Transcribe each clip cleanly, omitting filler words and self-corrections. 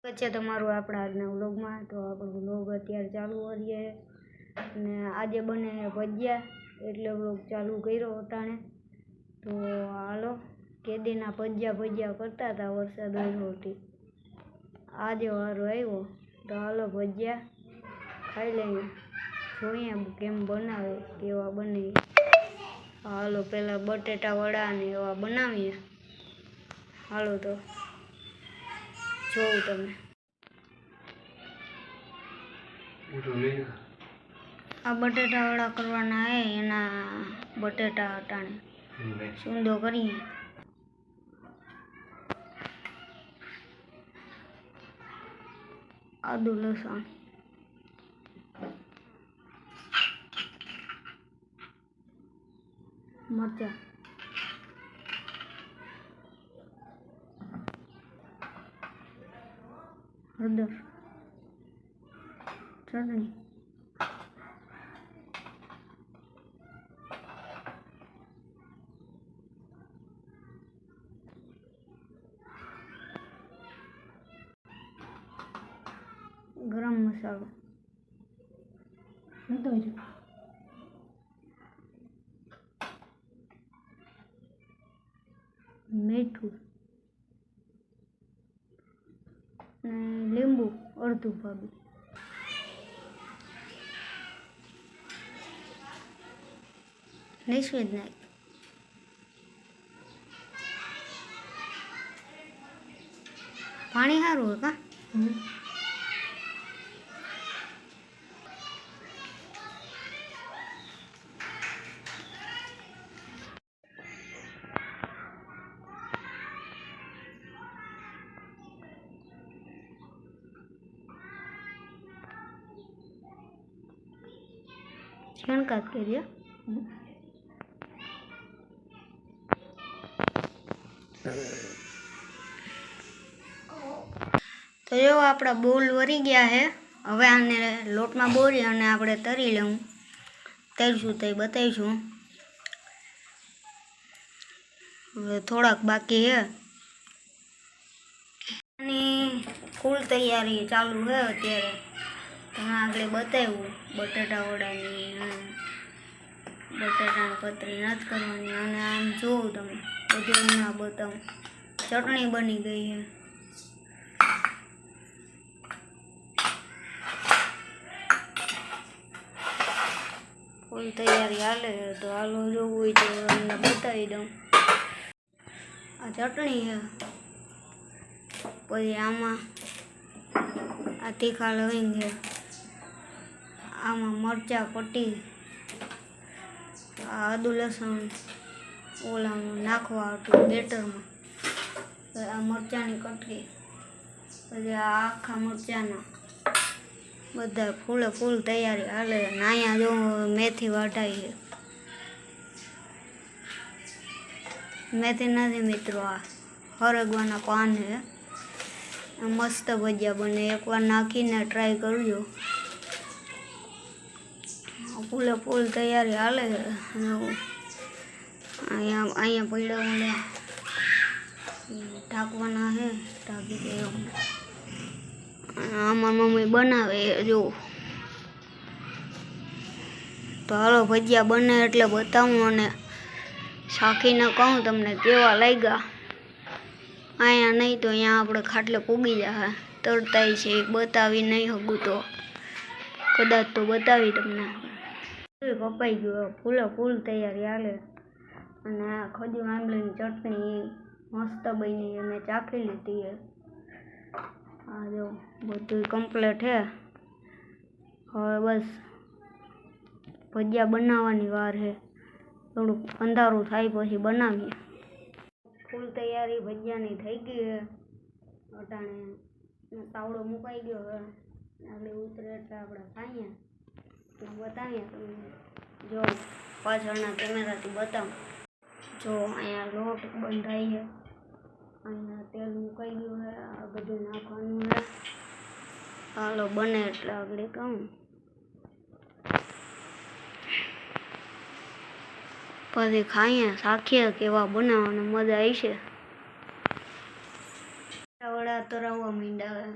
છે તમારું આપણા આજના વ્લોગમાં। તો આપણો વ્લોગ અત્યારે ચાલુ કરીએ અને આજે બને ભજીયા એટલે વ્લોગ ચાલુ કર્યો અટાણે। તો હાલો કેદીના ભજીયા કરતા હતા વરસાદ આવ્યો આજે વારો આવ્યો તો હાલો ભજીયા ખાઈ લઈએ, જોઈએ કેમ બનાવે કેવા બને। હાલો પહેલાં બટેટા વડા ને એવા બનાવીએ, હાલો તો જોઉં તમે। આ બટેટા વડા કરવાના હે, એના બટેટા અટાણે સૂંદો કરીએ। આદુ લસણ મરચાં હળદર ચટણી ગરમ મસાલો મીઠું લીંબુ અડધું ભાગું, નિશ્ચિત નાખ પાણી સારું હોય કા છણકાત કરીએ। તો જો આપણા બોલ વરી ગયા છે, હવે આને લોટમાં બોરી અને આપણે તરી લઉં, તરીશું તો બતાવીશું। હવે થોડાક બાકી છે, આની ફૂલ તૈયારી ચાલુ છે અત્યારે। તમે આગળ બતાવ્યું બટાટા વડાની, બટાટાની પતરી નથી કરવાની અને આમ જોઉં તમે બધું હમણાં બતાવું। ચટણી બની ગઈ છે, ફૂલ તૈયારી હાલે તો હાલો જોવું હોય તો તમને બતાવી દઉં। આ ચટણી છે, પછી આમાં આ તીખા લવિંગ છે, આમાં મરચાં પટ્ટી, આદુ લસણ ઓલામાં નાખવા હતું બેટરમાં, આ મરચાંની કટકી, પછી આ આખા મરચાંના બધા ફૂલ તૈયારી હાલે। અને અહીંયા જો મેથી વાટાઈ છે, મેથી નથી મિત્રો, આ હરગવાના પાન છે। મસ્ત ભજીયા બને, એકવાર નાખીને ટ્રાય કરજો। ફૂલ તૈયારી હાલે। અહીંયા પડ્યા ઓલા ઢાંકવાના છે, ઢાંકી દે। આમાં મમ્મી બનાવે જો, તો હાલો ભજીયા બને એટલે બતાવું અને શાખીને કહું તમને કેવા લાગ્યા। અહીંયા નહીં તો અહીંયા આપણે ખાટલે પૂગી જાય, તરતાય છે બતાવી નહીં શકું તો કદાચ તો બતાવી તમને। કપાઈ ગયો, ફૂલ તૈયારી હાલે। અને આ ખજૂર આંબલીની ચટણી મસ્ત બની, મેં ચાખી લીધી છે। આ જો બધું કમ્પ્લીટ છે, હવે બસ ભજીયા બનાવવાની વાર છે, થોડુંક અંધારું થાય પછી બનાવીએ। ફૂલ તૈયારી ભજીયાની થઈ ગઈ છે, અટાણે તાવડો મુકાઈ ગયો હવે, આગળ ઉતરે એટલે આપણે ખાઈએ બતાવીએ તમને। જો પાછળના કેમેરાથી બતાવું, જો અહીંયા લોટ બંધાઈ છે, અહીંયા તેલ મુકાઈ ગયું છે, આ બધું નાખવાનું છે। હાલો બને એટલે આગળ કહું, પછી ખાઈએ, શાખીએ કેવા બનાવવાની મજા આવી છે। વડા ખાતર આવવા માંડ્યા હે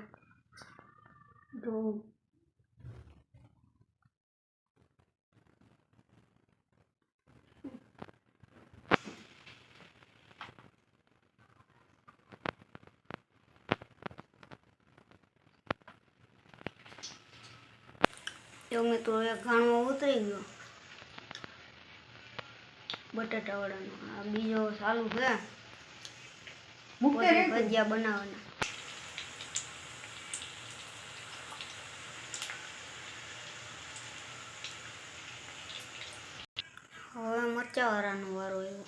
જો મિત્રો એક ઘાણમાં ઉતરી ગયો બટાટા વાળાનો આ બીજો ચાલુ છે પછી ભજીયા બનાવવાના હવે મરચા વાળાનો વારો આવ્યો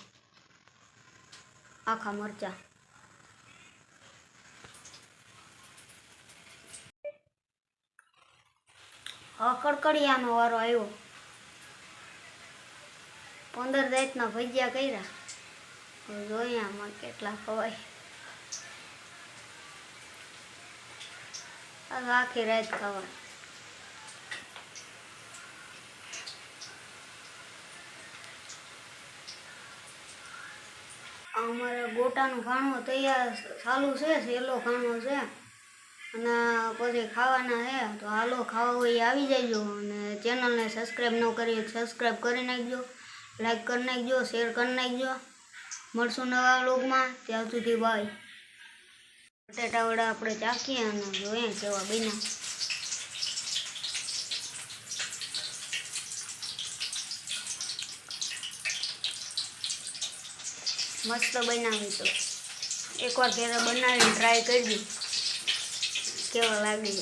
આખા મરચા કડકડિયાનો વારો આવ્યો 15 જાતના ભજીયા કર્યા જોઈએ આમાં કેટલા ખવાય આખી રાત ખાવા અમારે ગોટાનું ખાણું તૈયાર ચાલુ છે સહેલો ખાણો છે અને પછી ખાવાના છે તો હાલો ખાવા હોય આવી જજો અને ચેનલને સબસ્ક્રાઈબ ન કરી સબસ્ક્રાઈબ કરી નાખજો લાઈક કરી નાખજો શેર કરી નાખજો મળશું નવા વ્લોગમાં ત્યાં સુધી બાય બટાટા વડા આપણે ચાખીએ અને જોઈએ કેવા બન્યા મસ્ત બનાવી તો એકવાર ઘરે બનાવીને ટ્રાય કરજો કેવા લાગે